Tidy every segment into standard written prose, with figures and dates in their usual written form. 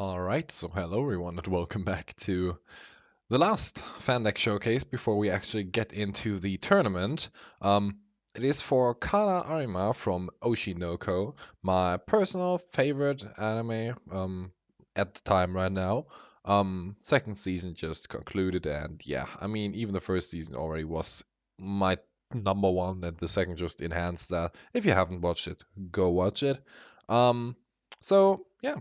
Alright, so hello everyone and welcome back to the last Fandeck showcase before we actually get into the tournament. It is for Kana Arima from Oshi No Ko, my personal favorite anime at the time right now. Second season just concluded and yeah, I mean even the first season already was my number one and the second just enhanced that. If you haven't watched it, go watch it. So yeah,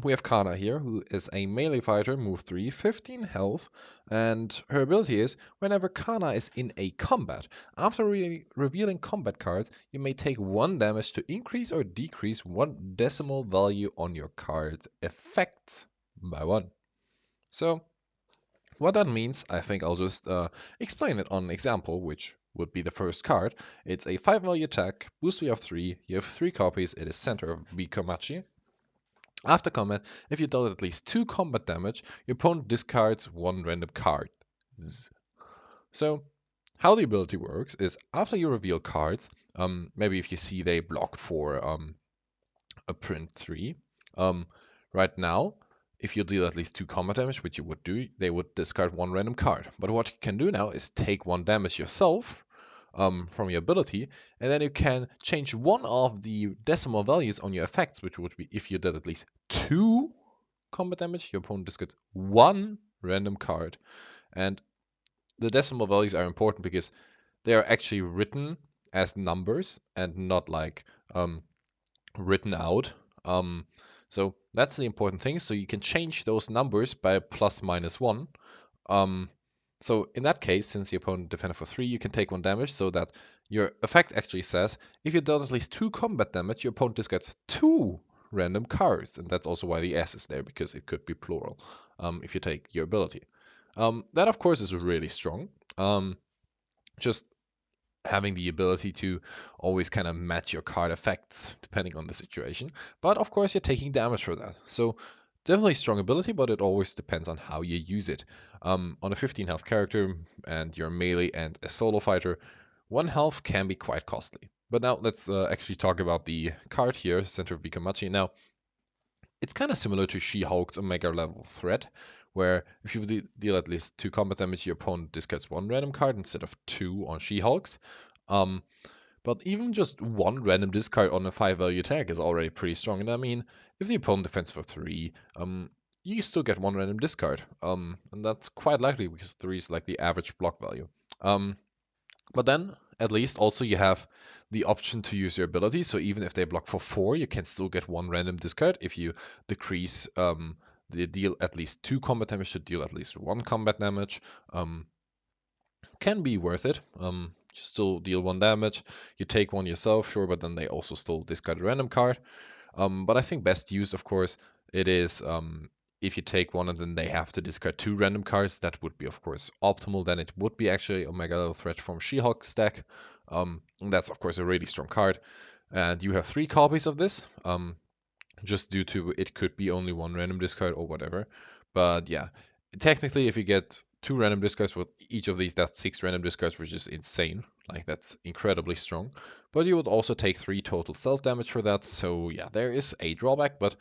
we have Kana here, who is a melee fighter, move 3, 15 health, and her ability is whenever Kana is in a combat. After revealing combat cards, you may take 1 damage to increase or decrease 1 decimal value on your card's effects by 1. So, what that means, I think I'll just explain it on an example, which would be the first card. It's a 5 value attack, boost value of 3, you have 3 copies, it is center of Bikomachi. After combat, if you dealt at least 2 combat damage, your opponent discards 1 random card. So, how the ability works is after you reveal cards, maybe if you see they block for a print 3, um, right now, if you deal at least 2 combat damage, which you would do, they would discard 1 random card. But what you can do now is take 1 damage yourself from your ability, and then you can change one of the decimal values on your effects, which would be if you did at least 2 combat damage, your opponent discards 1 random card. And the decimal values are important because they are actually written as numbers and not like written out. Um, so that's the important thing. So you can change those numbers by plus minus 1. Um, so in that case, since the opponent defended for 3, you can take 1 damage so that your effect actually says if you dealt at least 2 combat damage, your opponent discards 2 random cards. And that's also why the S is there, because it could be plural if you take your ability. That, of course, is really strong. Just having the ability to always kind of match your card effects depending on the situation. But of course, you're taking damage for that. So definitely strong ability, but it always depends on how you use it. On a 15 health character and you're melee and a solo fighter, 1 health can be quite costly. But now let's actually talk about the card here, Center of Bikamachi. Now, it's kind of similar to She-Hulk's Omega level threat, where if you deal at least 2 combat damage, your opponent discards 1 random card instead of 2 on She-Hulk's. Um, but even just 1 random discard on a 5 value attack is already pretty strong. And I mean, if the opponent defends for 3, you still get 1 random discard. And that's quite likely because 3 is like the average block value. But then, at least, also you have the option to use your ability. So even if they block for 4, you can still get 1 random discard if you decrease the deal at least 2 combat damage to deal at least 1 combat damage. Can be worth it. You still deal 1 damage. You take 1 yourself, sure, but then they also still discard a random card. But I think best used, of course, it is if you take 1 and then they have to discard 2 random cards. That would be, of course, optimal. Then it would be actually Omega level threat from She-Hulk stack. And that's, of course, a really strong card. And you have 3 copies of this, just due to it could be only 1 random discard or whatever. But yeah, technically, if you get 2 random discards with each of these, that's 6 random discards, which is insane. Like, that's incredibly strong. But you would also take 3 total self damage for that. So yeah, there is a drawback. But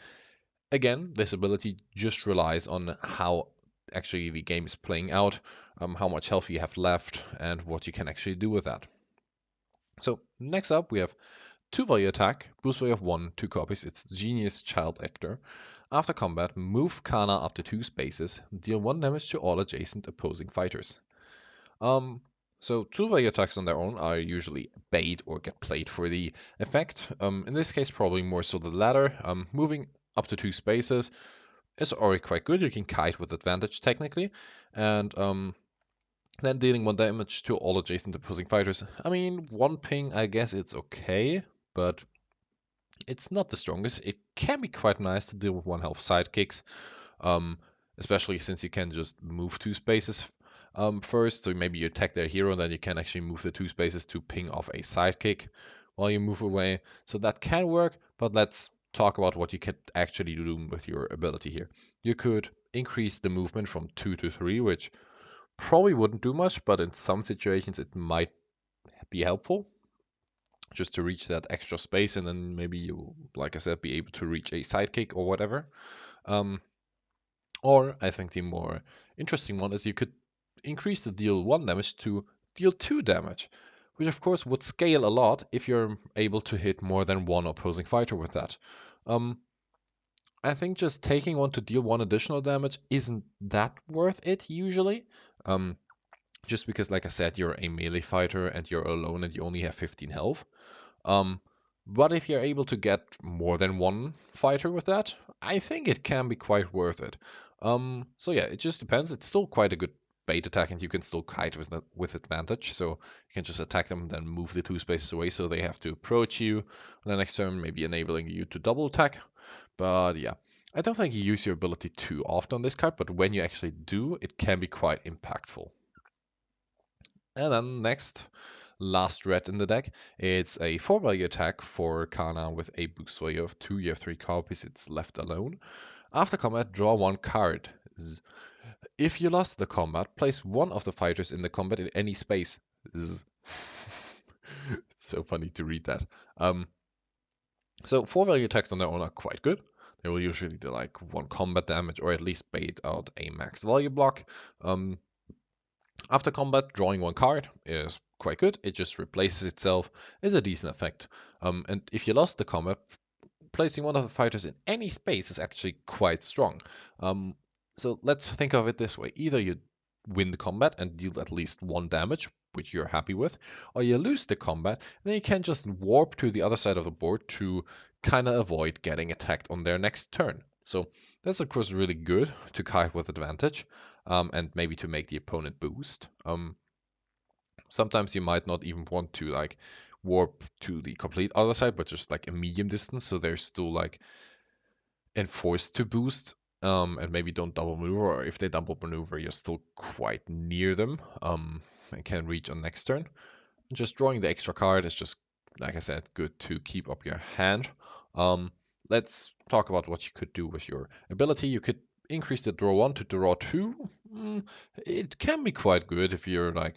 again, this ability just relies on how actually the game is playing out, how much health you have left, and what you can actually do with that. So next up, we have 2 value attack, boost value of 1, 2 copies. It's Genius Child Actor. After combat, move Kana up to 2 spaces, deal 1 damage to all adjacent opposing fighters. So 2 value attacks on their own are usually bait or get played for the effect. In this case, probably more so the latter. Moving up to 2 spaces is already quite good. You can kite with advantage technically, and then dealing 1 damage to all adjacent opposing fighters. I mean, 1 ping, I guess it's okay, but it's not the strongest. It can be quite nice to deal with 1 health sidekicks, especially since you can just move 2 spaces first. So maybe you attack their hero, and then you can actually move the 2 spaces to ping off a sidekick while you move away. So that can work, but let's talk about what you could actually do with your ability here. You could increase the movement from 2 to 3, which probably wouldn't do much, but in some situations it might be helpful just to reach that extra space, and then maybe you, like I said, be able to reach a sidekick or whatever. Um, or I think the more interesting one is you could increase the deal 1 damage to deal 2 damage, which of course would scale a lot if you're able to hit more than one opposing fighter with that. Um, I think just taking one to deal 1 additional damage isn't that worth it usually. Um, just because, like I said, you're a melee fighter and you're alone and you only have 15 health. Um, but if you're able to get more than one fighter with that, I think it can be quite worth it. So yeah, it just depends. It's still quite a good bait attack, and you can still kite with advantage. So you can just attack them, then move the 2 spaces away, so they have to approach you on the next turn, maybe enabling you to double attack. But yeah, I don't think you use your ability too often on this card, but when you actually do, it can be quite impactful. And then next, last red in the deck, it's a 4-value attack for Kana with a boost value of 2. You have 3 copies, it's left alone. After combat, draw 1 card. If you lost the combat, place one of the fighters in the combat in any space. It's so funny to read that. So 4-value attacks on their own are quite good. They will usually do like 1 combat damage or at least bait out a max value block. Um, After combat, drawing 1 card is quite good. It just replaces itself. It's a decent effect. And if you lost the combat, placing one of the fighters in any space is actually quite strong. So let's think of it this way. Either you win the combat and deal at least 1 damage, which you're happy with, or you lose the combat, and then you can just warp to the other side of the board to kind of avoid getting attacked on their next turn. So that's of course really good to kite with advantage, and maybe to make the opponent boost. Sometimes you might not even want to like warp to the complete other side, but just like a medium distance, so they're still like enforced to boost, and maybe don't double maneuver, or if they double maneuver, you're still quite near them, and can reach on next turn. Just drawing the extra card is just, like I said, good to keep up your hand. Um, let's talk about what you could do with your ability. You could increase the draw 1 to draw 2. It can be quite good if you're like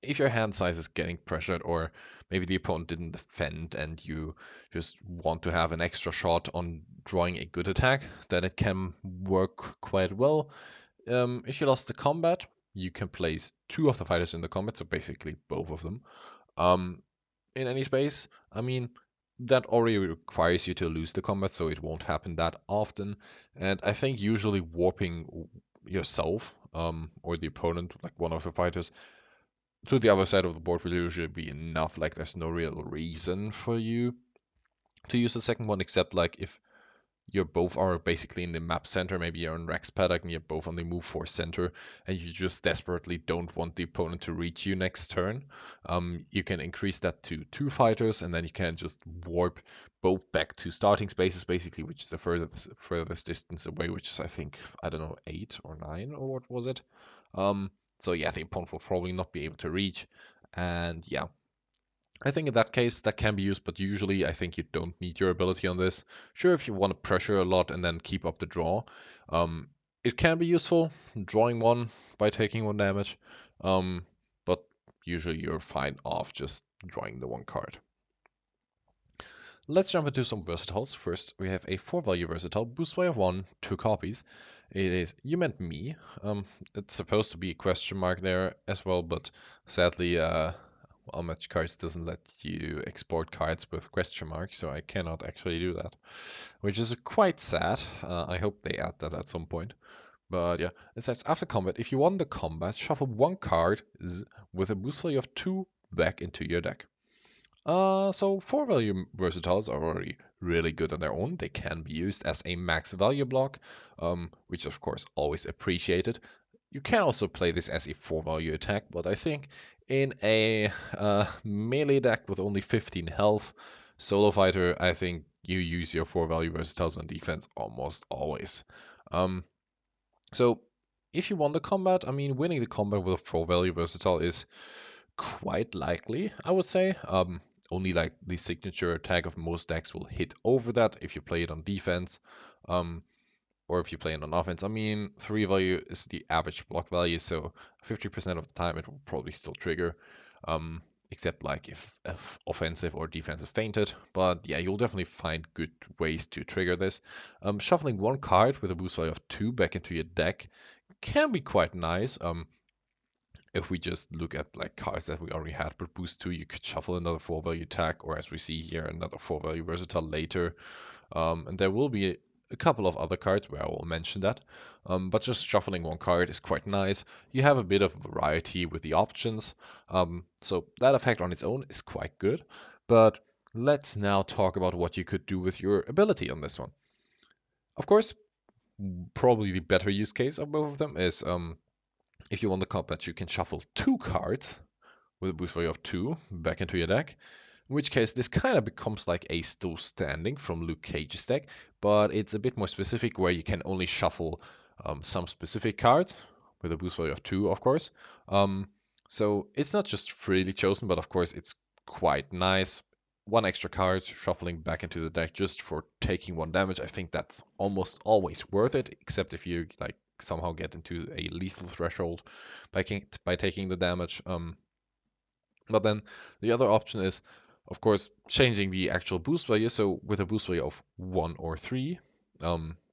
if your hand size is getting pressured, or maybe the opponent didn't defend and you just want to have an extra shot on drawing a good attack, then it can work quite well. If you lost the combat, you can place 2 of the fighters in the combat, so basically both of them, um, in any space. I mean, that already requires you to lose the combat, so it won't happen that often. And I think usually warping yourself, or the opponent, like one of the fighters, to the other side of the board will usually be enough. Like there's no real reason for you to use the second one, except like if you both are basically in the map center, maybe you're in Rex Paddock and you're both on the move force center, and you just desperately don't want the opponent to reach you next turn. You can increase that to 2 fighters, and then you can just warp both back to starting spaces, basically, which is the furthest distance away, which is I think, I don't know, 8 or 9, or what was it? So yeah, the opponent will probably not be able to reach. And yeah, I think in that case that can be used, but usually I think you don't need your ability on this. Sure, if you want to pressure a lot and then keep up the draw, it can be useful, drawing 1 by taking 1 damage, but usually you're fine off just drawing the 1 card. Let's jump into some versatiles. First, we have a 4-value versatile, boost by 1, 2 copies. It is You Meant Me. It's supposed to be a question mark there as well, but sadly, Match Cards doesn't let you export cards with question marks, so I cannot actually do that, which is quite sad. I hope they add that at some point. But yeah, it says after combat, if you won the combat, shuffle 1 card with a boost value of 2 back into your deck. So 4-value versatiles are already really good on their own. They can be used as a max value block, which of course always appreciated. You can also play this as a 4-value attack, but I think in a melee deck with only 15 health, solo fighter, I think you use your 4-value versatiles on defense almost always. So if you won the combat, I mean, winning the combat with a 4-value versatile is quite likely, I would say. Only like the signature attack of most decks will hit over that if you play it on defense, or if you play it on offense. I mean, 3 value is the average block value, so 50% of the time it will probably still trigger. except like if offensive or defensive fainted. But yeah, you'll definitely find good ways to trigger this. Shuffling one card with a boost value of 2 back into your deck can be quite nice. If we just look at like cards that we already had with boost 2, you could shuffle another 4 value attack, or as we see here, another 4 value versatile later. And there will be a couple of other cards where I will mention that. But just shuffling one card is quite nice. You have a bit of variety with the options. So that effect on its own is quite good. But let's now talk about what you could do with your ability on this one. Of course, probably the better use case of both of them is if you want the combat, you can shuffle 2 cards with a boost value of 2 back into your deck. In which case, this kind of becomes like a Still Standing from Luke Cage's deck, but it's a bit more specific where you can only shuffle some specific cards with a boost value of 2, of course. So it's not just freely chosen, but of course it's quite nice. One extra card shuffling back into the deck just for taking 1 damage. I think that's almost always worth it, except if you like somehow get into a lethal threshold by taking the damage. But then the other option is, of course, changing the actual boost value. So with a boost value of 1 or 3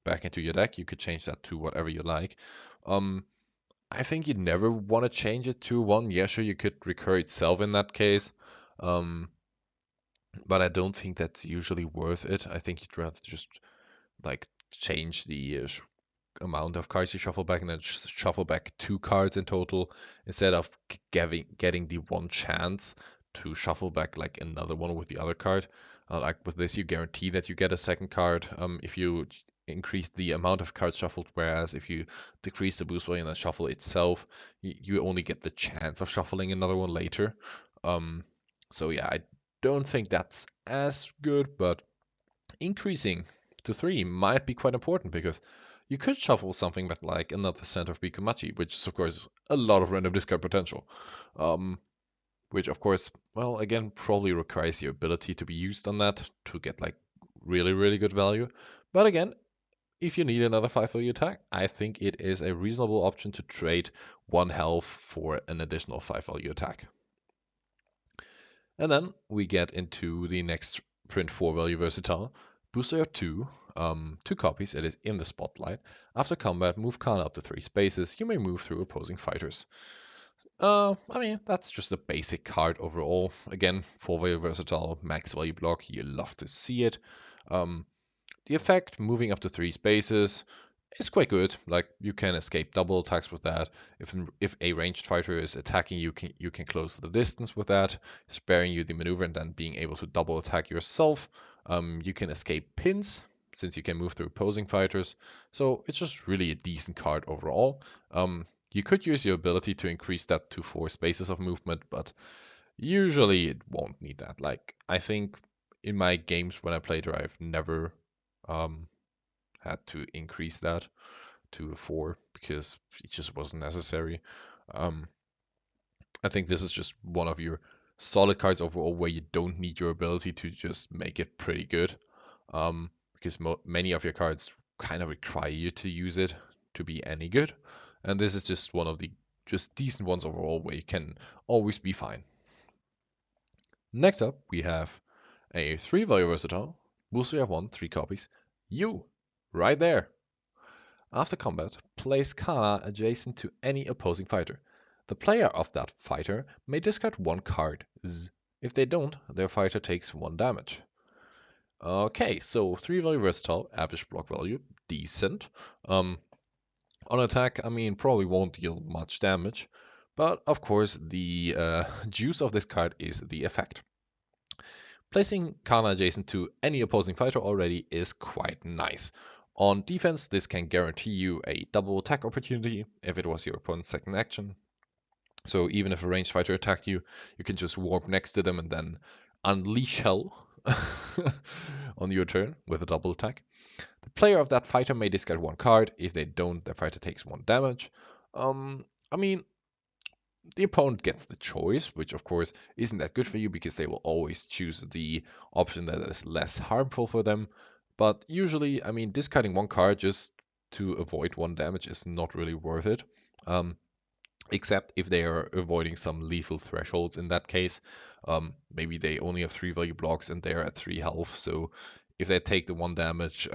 back into your deck, you could change that to whatever you like. I think you'd never want to change it to 1. Yeah, sure, you could recur itself in that case. But I don't think that's usually worth it. I think you'd rather just like change the amount of cards you shuffle back and then shuffle back 2 cards in total instead of getting the one chance to shuffle back like another one with the other card. Like with this, you guarantee that you get a second card if you increase the amount of cards shuffled, whereas if you decrease the boost value and then shuffle itself, you only get the chance of shuffling another one later. So yeah, I don't think that's as good, but increasing to 3 might be quite important because you could shuffle something that like another center of Bikumachi, which is of course a lot of random discard potential. Which of course, well, again, probably requires your ability to be used on that to get like really, really good value. But again, if you need another 5 value attack, I think it is a reasonable option to trade 1 health for an additional 5 value attack. And then we get into the next print 4 value versatile. Booster 2, 2 copies, it is in the spotlight. After combat, move Kana up to 3 spaces. You may move through opposing fighters. I mean, that's just a basic card overall. Again, 4 value versatile, max value block, you love to see it. The effect, moving up to 3 spaces, is quite good. Like you can escape double attacks with that. If a ranged fighter is attacking you, can close the distance with that, sparing you the maneuver and then being able to double attack yourself. You can escape pins since you can move through opposing fighters. So it's just really a decent card overall. You could use your ability to increase that to 4 spaces of movement, but usually it won't need that. Like I think in my games when I played her, I've never um, had to increase that to a 4 because it just wasn't necessary. Um, I think this is just one of your solid cards overall where you don't need your ability to just make it pretty good. Because many of your cards kind of require you to use it to be any good. And this is just one of the just decent ones overall where you can always be fine. Next up, we have a 3 value versatile. Booster have 1, 3 copies. You! Right there! After combat, place Kana adjacent to any opposing fighter. The player of that fighter may discard 1 card. If they don't, their fighter takes 1 damage. Okay, so 3 value versatile, average block value, decent. On attack, I mean, probably won't deal much damage, but of course the juice of this card is the effect. Placing Kana adjacent to any opposing fighter already is quite nice. On defense, this can guarantee you a double attack opportunity if it was your opponent's second action. So even if a ranged fighter attacked you, you can just warp next to them and then unleash hell on your turn with a double attack. The player of that fighter may discard 1 card. If they don't, their fighter takes 1 damage. I mean, the opponent gets the choice, which of course isn't that good for you because they will always choose the option that is less harmful for them. But usually, I mean, discarding 1 card just to avoid 1 damage is not really worth it. except if they are avoiding some lethal thresholds. In that case, maybe they only have 3 value blocks and they're at 3 health. So if they take the 1 damage,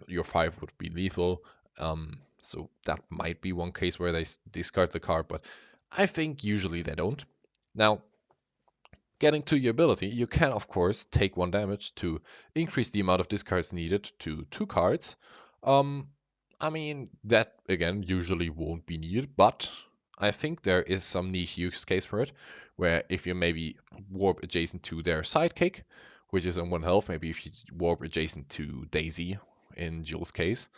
your 5 would be lethal. So that might be one case where they discard the card, but I think usually they don't. Now, getting to your ability, you can of course take 1 damage to increase the amount of discards needed to 2 cards. Um, I mean, that again usually won't be needed, but I think there is some niche use case for it, where if you maybe warp adjacent to their sidekick, which is on 1 health, maybe if you warp adjacent to Daisy, in Jill's case,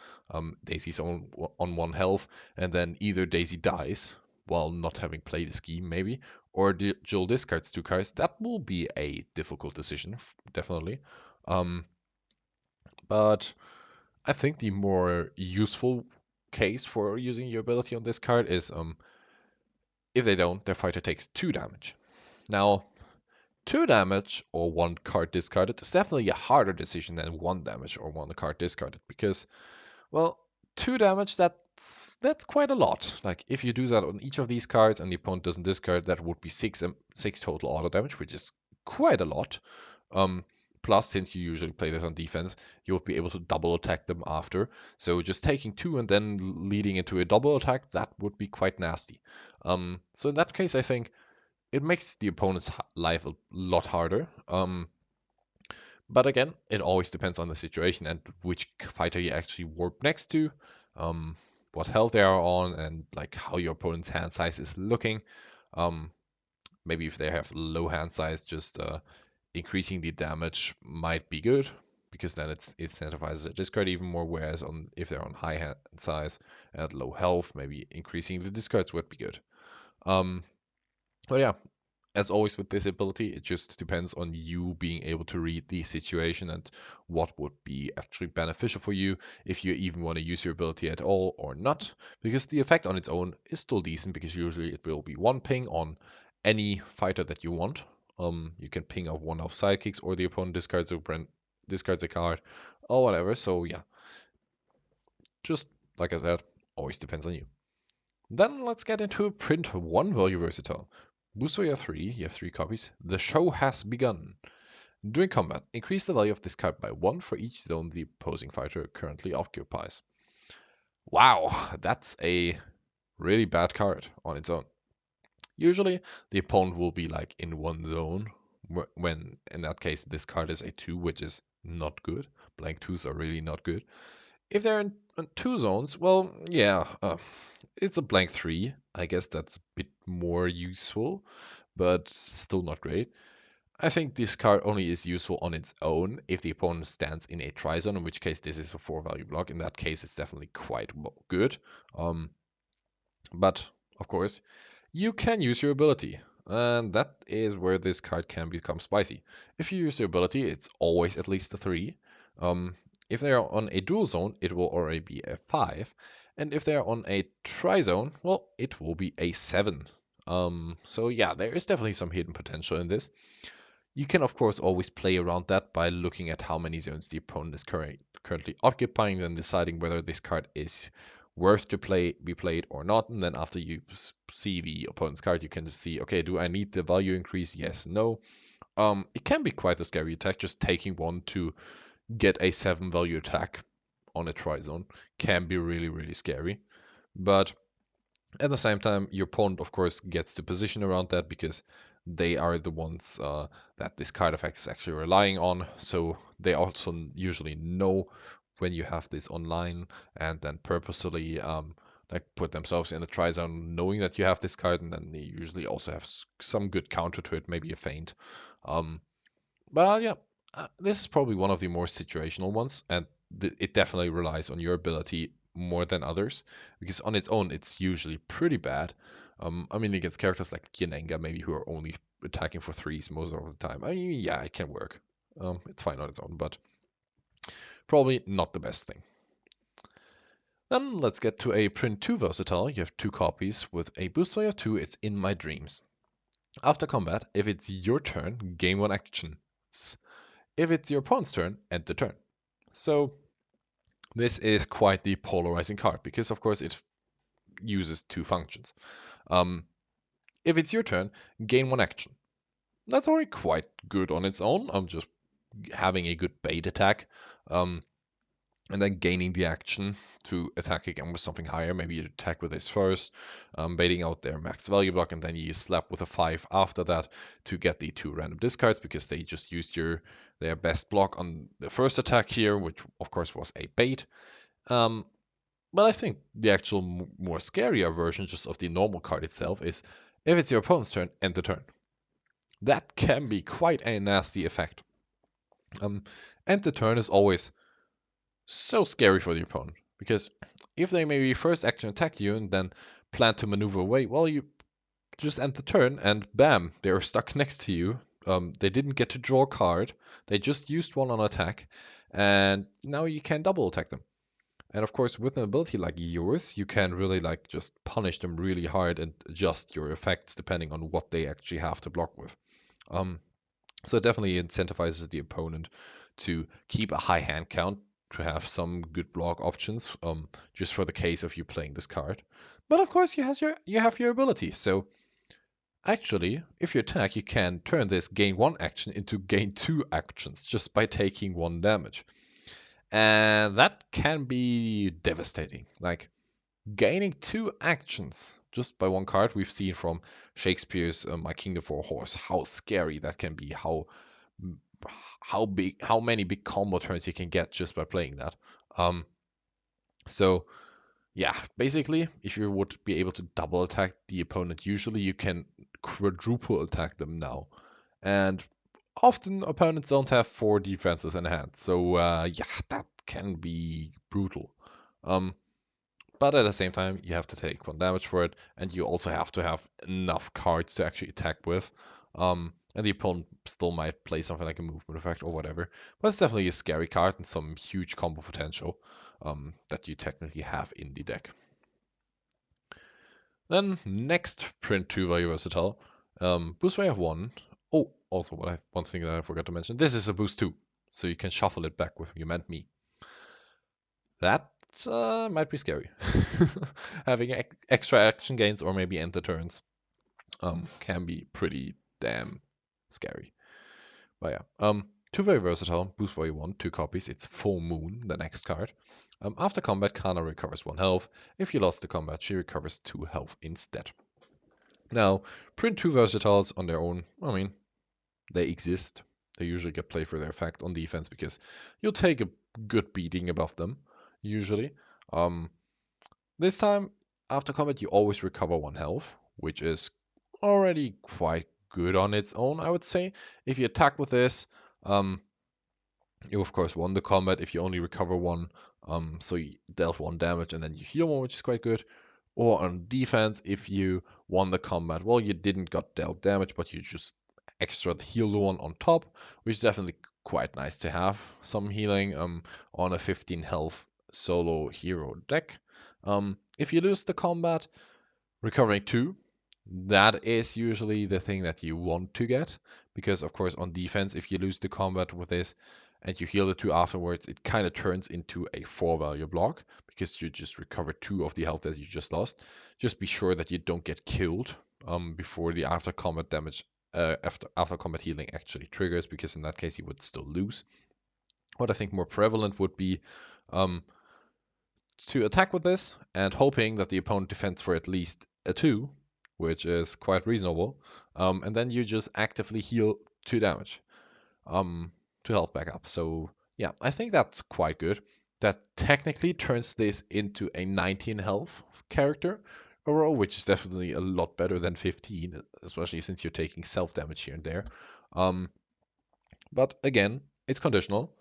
Daisy's on 1 health, and then either Daisy dies while not having played a scheme, maybe, or Jill discards 2 cards, that will be a difficult decision, definitely. Um, but I think the more useful case for using your ability on this card is if they don't, their fighter takes 2 damage. Now, 2 damage or 1 card discarded is definitely a harder decision than 1 damage or 1 card discarded because, well, 2 damage, that's quite a lot. Like, if you do that on each of these cards and the opponent doesn't discard, that would be 6 total auto damage, which is quite a lot. Um, Plus, since you usually play this on defense, you'll be able to double attack them after. So just taking 2 and then leading into a double attack, that would be quite nasty. So in that case, I think it makes the opponent's life a lot harder. But again, it always depends on the situation and which fighter you actually warp next to, um, what health they are on, and like how your opponent's hand size is looking. Um, Maybe if they have low hand size, just increasing the damage might be good because then it incentivizes a discard even more. Whereas on if they're on high hand size and at low health, maybe increasing the discards would be good. Um, but yeah, as always with this ability, it just depends on you being able to read the situation and what would be actually beneficial for you, if you even want to use your ability at all or not, because the effect on its own is still decent because usually it will be 1 ping on any fighter that you want. You can ping off 1 of sidekicks or the opponent discards a card or whatever. So yeah, just like I said, always depends on you. Then let's get into print 1 value versatile. Boost for your 3, you have 3 copies. The show has begun. During combat, increase the value of this card by 1 for each zone the opposing fighter currently occupies. Wow, that's a really bad card on its own. Usually, the opponent will be like in 1 zone, when in that case this card is a 2, which is not good. Blank 2s are really not good. If they're in 2 zones, well, yeah, it's a blank 3. I guess that's a bit more useful, but still not great. I think this card only is useful on its own if the opponent stands in a trizone, in which case this is a 4 value block. In that case, it's definitely quite good. Um, but of course, you can use your ability, and that is where this card can become spicy. If you use your ability, it's always at least a 3. Um, if they are on a dual zone, it will already be a 5. And if they are on a trizone, well, it will be a 7. So yeah, there is definitely some hidden potential in this. You can, of course, always play around that by looking at how many zones the opponent is currently occupying, then deciding whether this card is worth to be played or not. And then after you see the opponent's card, you can see, okay, do I need the value increase? Yes, no. It can be quite a scary attack. Just taking 1 to get a 7 value attack on a trizone can be really, really scary. But at the same time, your opponent, of course, gets the position around that because they are the ones that this card effect is actually relying on. So they also usually know when you have this online and then purposely like put themselves in the try zone knowing that you have this card, and then they usually also have some good counter to it, maybe a feint. Um, but yeah, this is probably one of the more situational ones, and it definitely relies on your ability more than others, because on its own, it's usually pretty bad. I mean, against characters like Kienenga, maybe who are only attacking for 3s most of the time. I mean, yeah, it can work. It's fine on its own, but probably not the best thing. Then let's get to a print 2 versatile. You have 2 copies with a boost value of 2. It's In My Dreams. After combat, if it's your turn, gain 1 action. If it's your opponent's turn, end the turn. So this is quite the polarizing card because, of course, it uses two functions. Um, if it's your turn, gain one action. That's already quite good on its own. I'm just having a good bait attack. Um, and then gaining the action to attack again with something higher. Maybe you attack with this first, baiting out their max value block, and then you slap with a 5 after that to get the 2 random discards because they just used their best block on the first attack here, which of course was a bait. But I think the actual more scarier version just of the normal card itself is if it's your opponent's turn, end the turn. That can be quite a nasty effect. End the turn is always so scary for the opponent because if they maybe first action attack you and then plan to maneuver away, well, you just end the turn and bam, they're stuck next to you. They didn't get to draw a card. They just used one on attack, and now you can double attack them. And of course, with an ability like yours, you can really like just punish them really hard and adjust your effects depending on what they actually have to block with. So it definitely incentivizes the opponent to keep a high hand count to have some good block options, just for the case of you playing this card. But of course, you have your ability. So actually, if you attack, you can turn this gain one action into gain two actions just by taking one damage, and that can be devastating. Like gaining two actions just by one card, we've seen from Shakespeare's My Kingdom for a Horse how scary that can be, how many big combo turns you can get just by playing that. Um, so yeah, basically, if you would be able to double attack the opponent, usually you can quadruple attack them now, and often opponents don't have 4 defenses in hand. So yeah, that can be brutal. Um, but at the same time, you have to take 1 damage for it, and you also have to have enough cards to actually attack with. And the opponent still might play something like a movement effect or whatever. But it's definitely a scary card and some huge combo potential that you technically have in the deck. Then next, print 2 value versatile. Boost value of 1. Oh, also one thing that I forgot to mention. This is a boost 2, so you can shuffle it back with You Meant Me. That might be scary. Having extra action gains or maybe end the turns can be pretty damn scary. But yeah, 2 very versatile. Boost value 1, 2 copies. It's Full Moon, the next card. After combat, Kana recovers 1 health. If you lost the combat, she recovers 2 health instead. Now, print 2 versatiles on their own, I mean, they exist. They usually get played for their effect on defense because you'll take a good beating above them, usually. This time, after combat, you always recover 1 health, which is already quite good on its own, I would say. If you attack with this, you of course won the combat if you only recover 1, so you dealt 1 damage and then you heal 1, which is quite good. Or on defense, if you won the combat, well, you didn't got dealt damage, but you just extra healed 1 on top, which is definitely quite nice to have some healing on a 15 health solo hero deck. If you lose the combat, recovering 2, that is usually the thing that you want to get, because of course on defense, if you lose the combat with this and you heal the 2 afterwards, it kind of turns into a 4 value block because you just recover 2 of the health that you just lost. Just be sure that you don't get killed before the after combat damage, after combat healing actually triggers, because in that case you would still lose. What I think more prevalent would be to attack with this and hoping that the opponent defends for at least a 2, which is quite reasonable. And then you just actively heal 2 damage to health back up. So yeah, I think that's quite good. That technically turns this into a 19 health character overall, which is definitely a lot better than 15, especially since you're taking self damage here and there. But again, it's conditional.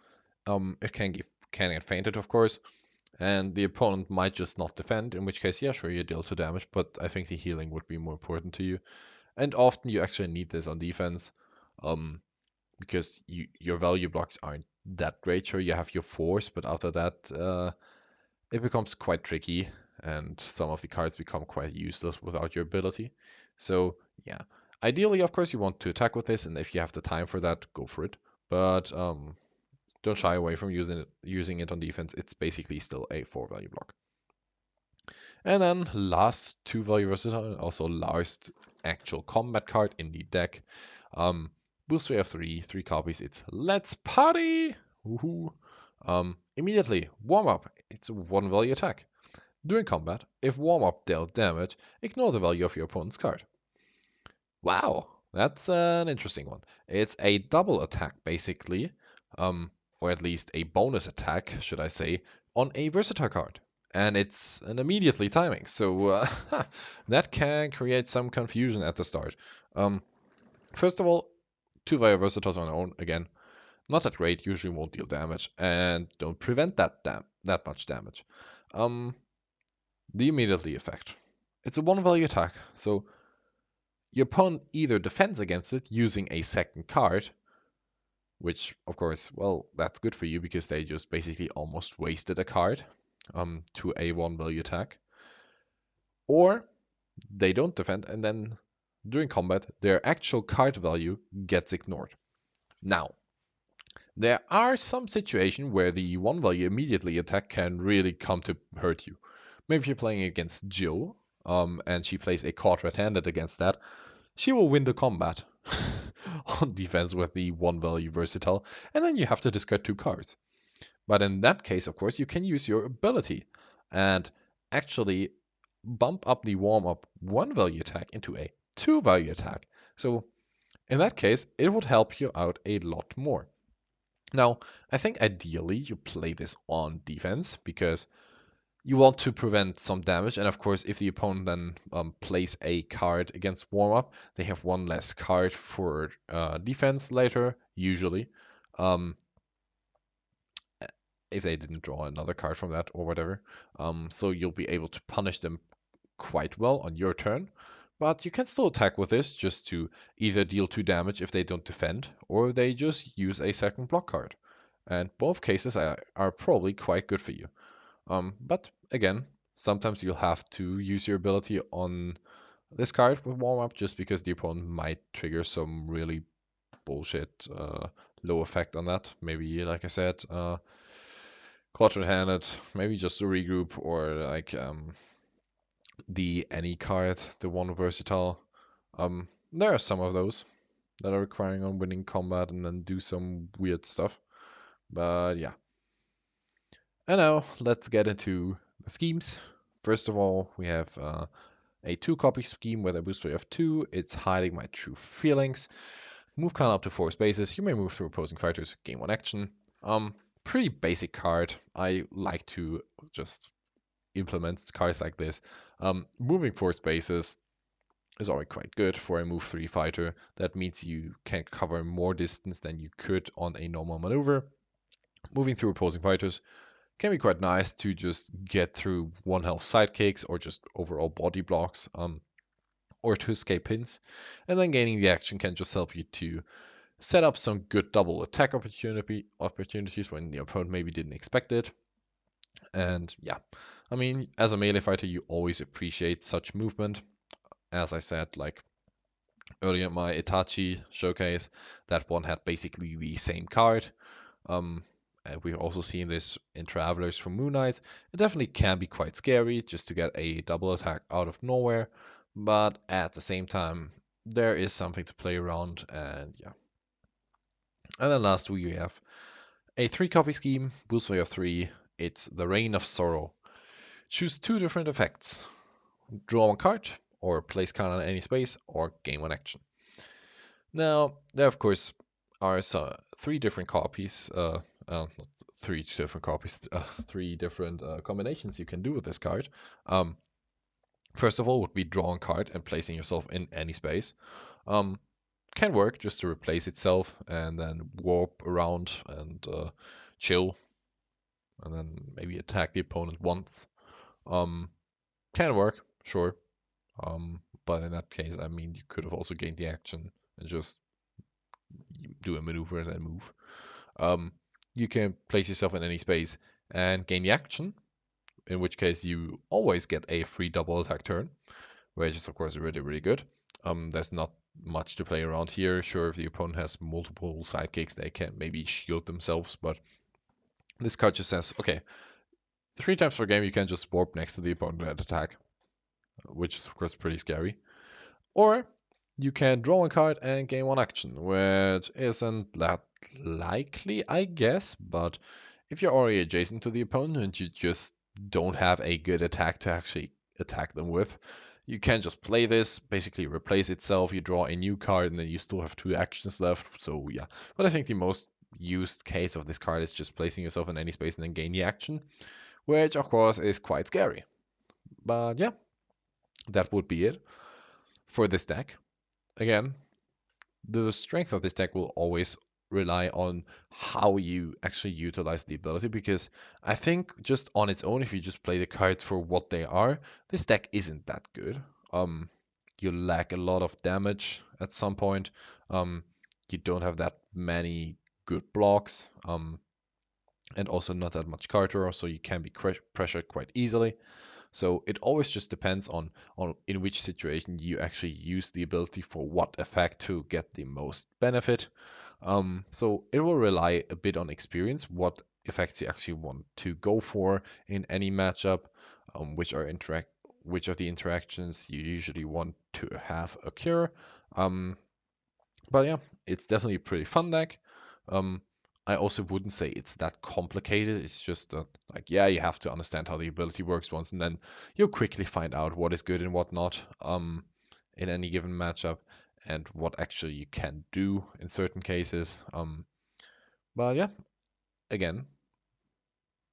It can get fainted, of course, and the opponent might just not defend, in which case, yeah, sure, you deal 2 damage, but I think the healing would be more important to you. And often you actually need this on defense, because your value blocks aren't that great. Sure, you have your force, but after that, it becomes quite tricky, and some of the cards become quite useless without your ability. So yeah, ideally, of course, you want to attack with this, and if you have the time for that, go for it. But don't shy away from using it on defense. It's basically still a 4 value block. And then last 2-value versatile, also last actual combat card in the deck. Boost rate of 3 copies. It's Let's Party! Woohoo! Immediately, warm up. It's a 1-value attack. During combat, if warm up dealt damage, ignore the value of your opponent's card. Wow, that's an interesting one. It's a double attack, basically, or at least a bonus attack, should I say, on a versatile card. And it's an immediately timing, so that can create some confusion at the start. First of all, 2-value versatiles on their own, again, not that great, usually won't deal damage, and don't prevent that much damage. The immediately effect. It's a 1-value attack, so your opponent either defends against it using a second card, which, of course, well, that's good for you because they just basically almost wasted a card to a 1-value attack, or they don't defend, and then during combat, their actual card value gets ignored. Now, there are some situations where the 1-value immediately attack can really come to hurt you. Maybe if you're playing against Jill, and she plays a card red-handed against that, she will win the combat on defense with the 1-value versatile, and then you have to discard 2 cards. But in that case, of course, you can use your ability and actually bump up the warm-up 1-value attack into a 2-value attack. So in that case, it would help you out a lot more. Now, I think ideally you play this on defense because you want to prevent some damage, and of course, if the opponent then plays a card against warm-up, they have 1 less card for defense later, usually. If they didn't draw another card from that or whatever. So you'll be able to punish them quite well on your turn. But you can still attack with this just to either deal 2 damage if they don't defend, or they just use a second block card. And both cases are probably quite good for you. But again, sometimes you'll have to use your ability on this card with warm up just because the opponent might trigger some really bullshit low effect on that. Maybe, like I said, quadrant handed, maybe just a regroup or like the any card, the one versatile. There are some of those that are requiring on winning combat and then do some weird stuff. But yeah. And now let's get into the schemes. First of all, we have a 2-copy scheme with a boost rate of 2. It's hiding my true feelings. Move Kana up to 4 spaces. You may move through opposing fighters. Gain 1 action. Pretty basic card. I like to just implement cards like this. Moving 4 spaces is already quite good for a move 3 fighter. That means you can cover more distance than you could on a normal maneuver. Moving through opposing fighters can be quite nice to just get through 1 health sidekicks or just overall body blocks, or to escape pins. And then gaining the action can just help you to set up some good double attack opportunities when the opponent maybe didn't expect it. And yeah, I mean, as a melee fighter, you always appreciate such movement. As I said, like earlier in my Itachi showcase, that one had basically the same card. And we've also seen this in Travelers from Moon Knight. It definitely can be quite scary just to get a double attack out of nowhere, but at the same time, there is something to play around, and yeah. And then last we have a 3-copy scheme, boost value of 3. It's the Reign of Sorrow. Choose 2 different effects. Draw 1 card, or place card in any space, or gain 1 action. Now, there of course are 3 different copies, not 3 different copies, 3 different combinations you can do with this card. First of all would be drawing card and placing yourself in any space. Can work just to replace itself and then warp around and chill, and then maybe attack the opponent once. Can work, sure. But in that case, I mean, you could have also gained the action and just do a maneuver and then move. You can place yourself in any space and gain the action, in which case you always get a free double attack turn, which is of course really, really good. There's not much to play around here. Sure, if the opponent has multiple sidekicks, they can maybe shield themselves, but this card just says, okay, Three times per game, you can just warp next to the opponent and attack, which is of course pretty scary. Or you can draw a card and gain one action, which isn't that likely, I guess, but if you're already adjacent to the opponent and you just don't have a good attack to actually attack them with, you can just play this, basically replace itself, you draw a new card, and then you still have two actions left. So yeah, but I think the most used case of this card is just placing yourself in any space and then gain the action, which of course is quite scary. But yeah, that would be it for this deck. Again, the strength of this deck will always rely on how you actually utilize the ability, because I think just on its own, if you just play the cards for what they are, this deck isn't that good. Um, you lack a lot of damage at some point. Um, you don't have that many good blocks, and also not that much card draw, so you can be pressured quite easily. So it always just depends on in which situation you actually use the ability for what effect to get the most benefit. So it will rely a bit on experience, what effects you actually want to go for in any matchup, which of the interactions you usually want to have occur. Um, but yeah, it's definitely a pretty fun deck. Um, I also wouldn't say it's that complicated. It's just that, like, yeah, you have to understand how the ability works once, and then you'll quickly find out what is good and what not, in any given matchup, and what actually you can do in certain cases. But yeah, again,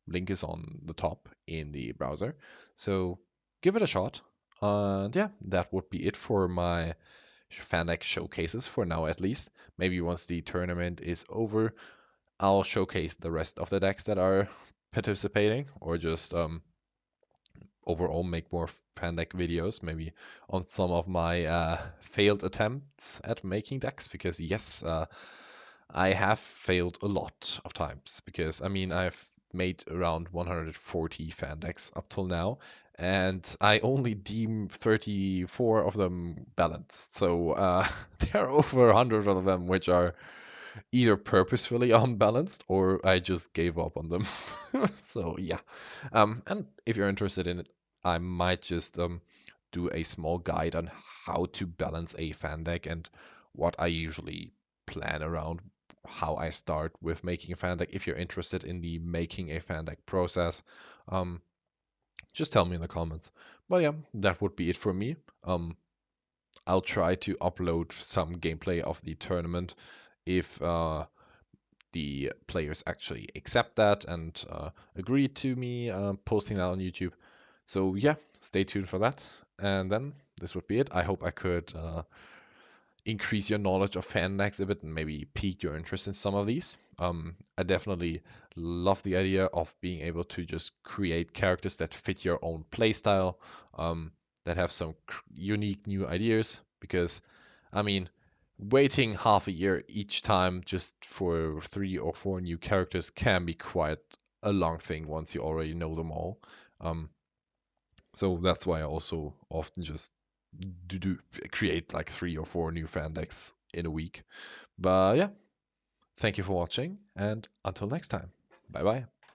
link is on the top in the browser, so give it a shot. And yeah, that would be it for my Fandeck showcases for now, at least. Maybe once the tournament is over, I'll showcase the rest of the decks that are participating, or just overall make more Fandeck videos, maybe on some of my failed attempts at making decks, because yes, I have failed a lot of times, because I mean, I've made around 140 Fandecks up till now, and I only deem 34 of them balanced. So there are over 100 of them which are either purposefully unbalanced or I just gave up on them. So yeah, and if you're interested in it, I might just do a small guide on how to balance a fan deck and what I usually plan around how I start with making a fan deck. If you're interested in the making a fan deck process, um, just tell me in the comments. But yeah, that would be it for me. I'll try to upload some gameplay of the tournament if the players actually accept that and agree to me posting that on YouTube. So yeah, stay tuned for that. And then this would be it. I hope I could increase your knowledge of Fandex a bit and maybe pique your interest in some of these. I definitely love the idea of being able to just create characters that fit your own playstyle, that have some unique new ideas. Because, I mean, waiting half a year each time just for 3 or 4 new characters can be quite a long thing once you already know them all. Um, so that's why I also often just do create like 3 or 4 new fan decks in a week. But yeah, thank you for watching, and until next time, bye bye.